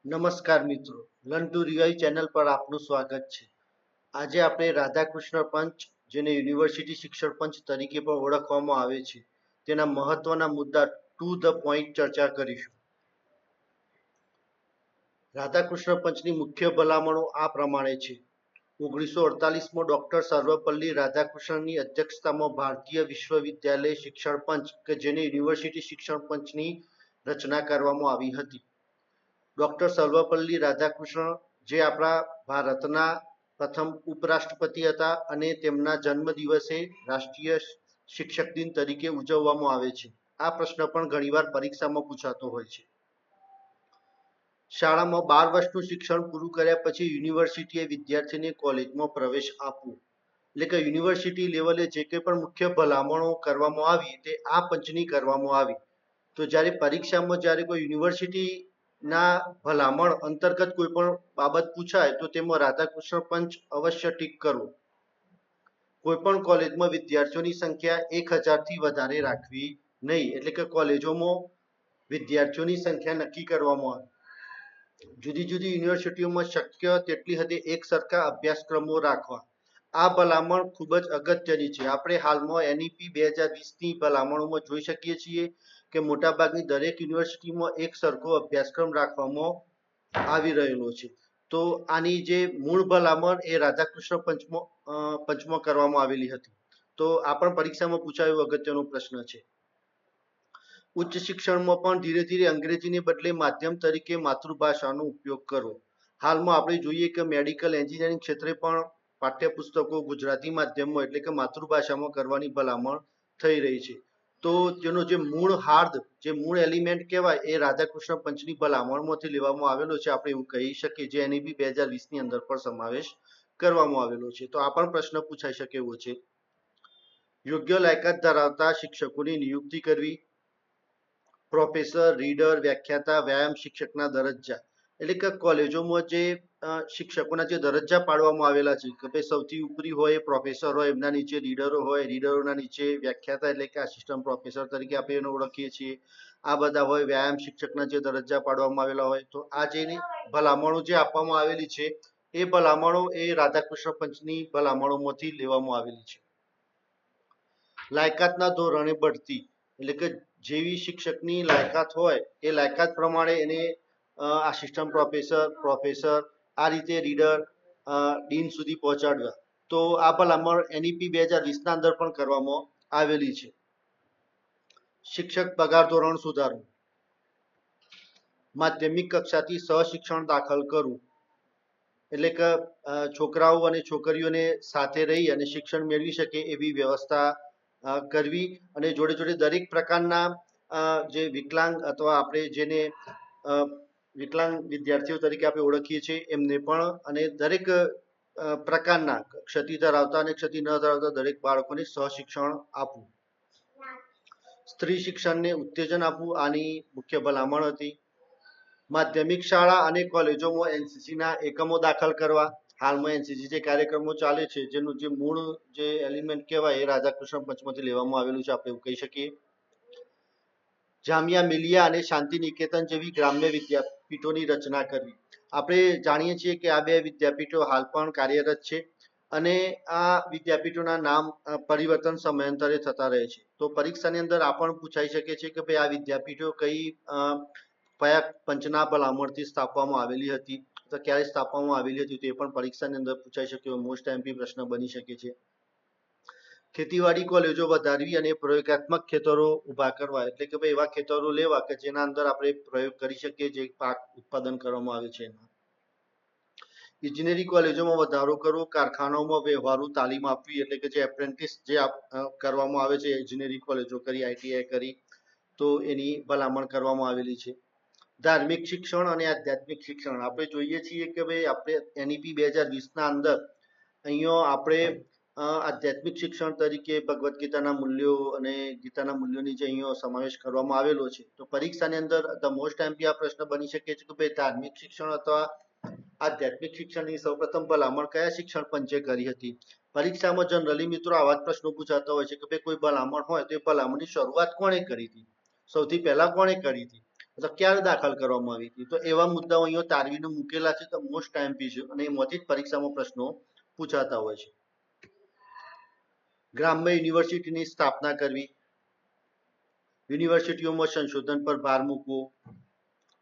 નમસ્કાર મિત્રો, learn to revive channel પર આપનું સ્વાગત છે. આજે આપણે રાધાકૃષ્ણ પંચ, જેને યુનિવર્સિટી શિક્ષણ પંચ તરીકે પણ ઓળખવામાં આવે છે, તેના મહત્વના મુદ્દા ટુ ધ પોઈન્ટ ચર્ચા કરીશું. રાધાકૃષ્ણ પંચની મુખ્ય ભલામણો આ પ્રમાણે છે. 1948માં ડોક્ટર સર્વપલ્લી રાધાકૃષ્ણનની અધ્યક્ષતામાં ભારતીય વિશ્વવિદ્યાલય શિક્ષણ પંચ, કે જેને યુનિવર્સિટી શિક્ષણ પંચની રચના કરવામાં આવી હતી. ડોક્ટર સર્વપલ્લી રાધાકૃષ્ણ, જે આપણા ભારતના પ્રથમ ઉપરાષ્ટ્રપતિ હતા અને તેમના જન્મદિવસે રાષ્ટ્રીય શિક્ષક દિન તરીકે ઉજવવામાં આવે છે. આ પ્રશ્ન પણ ઘણીવાર પરીક્ષામાં પૂછાતો હોય છે. શાળામાં 12 વર્ષનું શિક્ષણ પૂરું કર્યા પછી યુનિવર્સિટીએ વિદ્યાર્થીને કોલેજમાં પ્રવેશ આપવો. એટલે કે યુનિવર્સિટી લેવલે જે કંઈ પણ મુખ્ય ભલામણો કરવામાં આવી તે આ પંચની કરવામાં આવી. તો જ્યારે પરીક્ષામાં જ્યારે કોઈ યુનિવર્સિટીના ભલામણ અંતર્ગત કોઈ પણ બાબત પૂછાય તો તેમાં રાધાકૃષ્ણ પંચ અવશ્ય ટીક કરવો. કોઈ પણ કોલેજમાં વિદ્યાર્થીઓની સંખ્યા 1000થી વધારે રાખવી નહીં. એટલે કે કોલેજોમાં વિદ્યાર્થીઓની સંખ્યા નક્કી કરવામાં આવે. જુદી જુદી યુનિવર્સિટીઓમાં શક્ય તેટલી હદે એક સરખા અભ્યાસક્રમો રાખવા. આ ભલામણ ખૂબ જ અગત્યની છે. આપણે હાલમાં એનઈપી 2020ની ભલામણોમાં જોઈ શકીએ છીએ કે મોટાભાગની દરેક યુનિવર્સિટીમાં એક સરખો અભ્યાસક્રમ રાખવામાં આવી રહેલો છે. તો આની જે મૂળ ભલામણ એ રાધાકૃષ્ણ પંચમાં કરવામાં આવેલી હતી. તો આ પણ પરીક્ષામાં પૂછાયો અગત્યનો પ્રશ્ન છે. ઉચ્ચ શિક્ષણમાં પણ ધીરે ધીરે અંગ્રેજીને બદલે માધ્યમ તરીકે માતૃભાષાનો ઉપયોગ કરવો. હાલમાં આપણે જોઈએ કે મેડિકલ એન્જિનિયરિંગ ક્ષેત્રે પણ પાઠ્યપુસ્તકો ગુજરાતી માધ્યમમાં એટલે કે માતૃભાષામાં કરવાની ભલામણ થઈ રહી છે. તો તેનો જે મૂળ હાર્દ, જે મૂળ એલિમેન્ટ કહેવાય એ રાધાકૃષ્ણ પંચની ભલામણમાંથી લેવામાં આવેલો છે. આપણે એવું કહી શકીએ, જે એનઈપી 2020ની અંદર પણ સમાવેશ કરવામાં આવેલો છે. તો આ પણ પ્રશ્ન પૂછાઈ શકે એવો છે. યોગ્ય લાયકાત ધરાવતા શિક્ષકોની નિયુક્તિ કરવી. પ્રોફેસર, રીડર, વ્યાખ્યાતા, વ્યાયામ શિક્ષકના દરજ્જા. એટલે કે કોલેજોમાં જે શિક્ષકોના જે દરજ્જા પાડવામાં આવેલા છે કે ભાઈ સૌથી ઉપરી હોય એ પ્રોફેસર હોય, એમના નીચે રીડરો હોય, રીડરોના નીચે વ્યાખ્યાતા એટલે કે આસિસ્ટન્ટ પ્રોફેસર તરીકે આપણે એને ઓળખીએ છીએ, આ બધા હોય. વ્યાયામ શિક્ષકના જે દરજ્જા પાડવામાં આવેલા હોય. તો આ જે ભલામણો જે આપવામાં આવેલી છે એ ભલામણો એ રાધાકૃષ્ણ પંચની ભલામણોમાંથી લેવામાં આવેલી છે. લાયકાતના ધોરણે બઢતી. એટલે કે જેવી શિક્ષકની લાયકાત હોય એ લાયકાત પ્રમાણે એને આસિસ્ટન્ટ પ્રોફેસર, પ્રોફેસર, આ રીતે રીડર, ડીન સુધી પહોંચાડવા. તો આ ભલામણ એનઈપી 2020ના અંદર પણ કરવામાં આવેલી છે. શિક્ષક પગાર ધોરણ સુધારવું. માધ્યમિક કક્ષાથી સહશિક્ષણ દાખલ કરવું. એટલે કે છોકરાઓ અને છોકરીઓને સાથે રહી અને શિક્ષણ મેળવી શકે એવી વ્યવસ્થા કરવી. અને જોડે જોડે દરેક પ્રકારના જે વિકલાંગ અથવા આપણે જેને વિકલાંગ વિદ્યાર્થીઓ તરીકે આપણે ઓળખીએ છીએ એમને પણ, અને દરેક પ્રકારના ક્ષતિ ધરાવતા અને ક્ષતિ ન ધરાવતા દરેક બાળકોને સહશિક્ષણ આપવું. સ્ત્રી શિક્ષણને ઉત્તેજન આપવું આની મુખ્ય ભલામણ હતી. માધ્યમિક શાળા અને કોલેજોમાં એનસીસીના એકમો દાખલ કરવા. હાલમાં એનસીસી જે કાર્યક્રમો ચાલે છે જેનું જે મૂળ જે એલિમેન્ટ કહેવાય એ રાધાકૃષ્ણ પંચમાંથી લેવામાં આવેલું છે, આપણે એવું કહી શકીએ. જામિયા મિલિયા અને શાંતિ નિકેતન જેવી ગ્રામ્ય વિદ્યાપીઠોની રચના કરવી. આપણે જાણીએ છીએ કે આ બે વિદ્યાપીઠો હાલ પણ કાર્યરત છે અને આ વિદ્યાપીઠોના નામ પરિવર્તન સમયાંતરે થતા રહે છે. તો પરીક્ષાની અંદર આ પણ પૂછાઈ શકે છે કે ભાઈ આ વિદ્યાપીઠો કયા પંચના ભલામણથી સ્થાપવામાં આવેલી હતી, તો ક્યારે સ્થાપવામાં આવેલી હતી, તે પણ પરીક્ષાની અંદર પૂછાઈ શકે એવો મોસ્ટ એમપી પ્રશ્ન બની શકે છે. ખેતીવાડી કોલેજો વધારવી અને પ્રયોગાત્મક ખેતરો ઊભા કરવા. એટલે કે ભાઈ એવા ખેતરો લેવા કે જેના અંદર આપણે પ્રયોગ કરી શકીએ, જે પાક ઉત્પાદન કરવામાં આવે છે. ઇજનેરી કોલેજોમાં વધારો કરવો. કારખાનાઓમાં વ્યવહારુ તાલીમ આપવી. એટલે કે જે એપ્રેન્ટિસ જે કરવામાં આવે છે ઇજનેરી કોલેજો કરી, આઈટીઆઈ કરી, તો એની ભલામણ કરવામાં આવેલી છે. ધાર્મિક શિક્ષણ અને આધ્યાત્મિક શિક્ષણ. આપણે જોઈએ છીએ કે ભાઈ આપણે એનઈપી 2020ના અંદર અહીંયા આપણે આધ્યાત્મિક શિક્ષણ તરીકે ભગવદ્ ગીતાના મૂલ્યો અને ગીતાના મૂલ્યોની જે અહીંયા સમાવેશ કરવામાં આવેલો છે. તો પરીક્ષાની અંદર ધ મોસ્ટ એમપી આ પ્રશ્ન બની શકે છે કે ભાઈ ધાર્મિક શિક્ષણ અથવા આધ્યાત્મિક શિક્ષણની સૌપ્રથમ ભલામણ કયા શિક્ષણ પંચે કરી હતી. પરીક્ષામાં જનરલી મિત્રો આવા જ પ્રશ્નો પૂછાતા હોય છે કે ભાઈ કોઈ ભલામણ હોય તો એ ભલામણની શરૂઆત કોણે કરી હતી, સૌથી પહેલા કોણે કરી હતી. અથવા ક્યારે દાખલ કરવામાં આવી હતી, તો એવા મુદ્દાઓ અહીંયા તારવીને મૂકેલા છે. તો મોસ્ટ ટાઈમપી છે અને એમાંથી જ પરીક્ષામાં પ્રશ્નો પૂછાતા હોય છે. ગ્રામ્ય યુનિવર્સિટીની સ્થાપના કરવી, યુનિવર્સિટીઓમાં સંશોધન પર ભાર મૂકવો,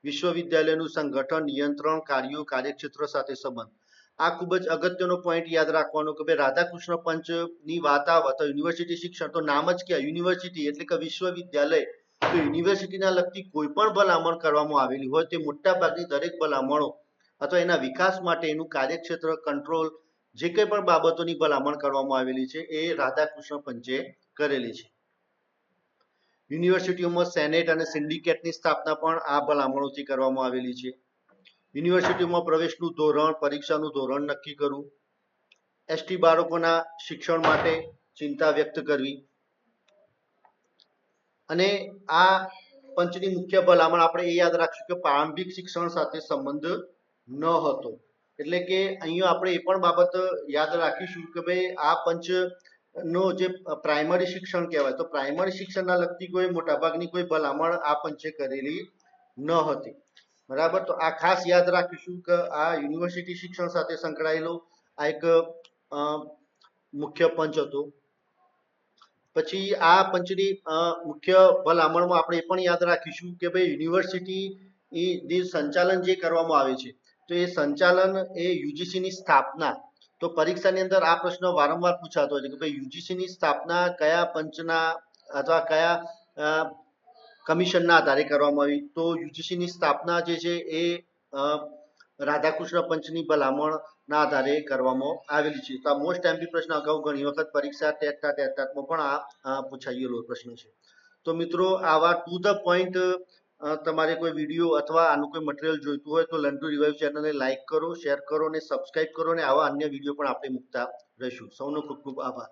વિશ્વવિદ્યાલયનું સંગઠન, નિયંત્રણ, કાર્યો, કાર્યક્ષેત્ર સાથે સંબંધ. આ ખૂબ જ અગત્યનો પોઈન્ટ યાદ રાખવાનો કે ભાઈ રાધાકૃષ્ણ પંચની વાત આવે તો યુનિવર્સિટી શિક્ષણ તો નામ જ ક્યાં યુનિવર્સિટી એટલે કે વિશ્વવિદ્યાલય. તો યુનિવર્સિટીના લગતી કોઈ પણ ભલામણ કરવામાં આવેલી હોય તે મોટાભાગની દરેક ભલામણો અથવા એના વિકાસ માટે એનું કાર્યક્ષેત્ર, કંટ્રોલ, જે કંઈ પણ બાબતોની ભલામણ કરવામાં આવેલી છે એ રાધાકૃષ્ણ પંચે કરેલી છે. યુનિવર્સિટીઓમાં સેનેટ અને સિન્ડિકેટની સ્થાપના પણ આ ભલામણોથી કરવામાં આવેલી છે. યુનિવર્સિટીઓમાં પ્રવેશનું ધોરણ, પરીક્ષાનું ધોરણ નક્કી કરવું, એસટી બાળકોના શિક્ષણ માટે ચિંતા વ્યક્ત કરવી. અને આ પંચની મુખ્ય ભલામણ આપણે એ યાદ રાખશું કે પ્રારંભિક શિક્ષણ સાથે સંબંધ ન હતો. એટલે કે અહીંયા આપણે એ પણ બાબત યાદ રાખીશું કે ભાઈ આ પંચ નો જે પ્રાઇમરી શિક્ષણ કહેવાય તો પ્રાઇમરી શિક્ષણના લગતી કોઈ મોટાભાગની કોઈ ભલામણ આ પંચે કરેલી ન હતી. બરાબર, તો આ ખાસ યાદ રાખીશું કે આ યુનિવર્સિટી શિક્ષણ સાથે સંકળાયેલો આ એક મુખ્ય પંચ હતો. પછી આ પંચની મુખ્ય ભલામણમાં આપણે એ પણ યાદ રાખીશું કે ભાઈ યુનિવર્સિટી એ જે સંચાલન જે કરવામાં આવે છે તો એ સંચાલન એ યુજીસીની સ્થાપના. તો પરીક્ષાની અંદર આ પ્રશ્ન વારંવાર પૂછાતો હોય છે કે ભાઈ યુજીસીની સ્થાપના કયા પંચના અથવા કયા કમિશનના આધારે કરવામાં આવી. તો યુજીસીની સ્થાપના જે છે એ રાધાકૃષ્ણ પંચની ભલામણના આધારે કરવામાં આવેલી છે. તો આ મોસ્ટ એમપી પ્રશ્ન અગાઉ ઘણી વખત પરીક્ષા ટેટમાં પણ આ પૂછાયેલો પ્રશ્ન છે. તો મિત્રો આવા ટુ ધ પોઈન્ટ તમારે કોઈ વિડીયો અથવા આનું કોઈ મટીરિયલ જોઈતું હોય તો લર્ન ટુ રિવાઇવ ચેનલને લાઈક કરો, શેર કરો અને સબસ્ક્રાઇબ કરો અને આવા અન્ય વિડીયો પણ આપણે મૂકતા રહીશું. સૌનો ખૂબ ખૂબ આભાર.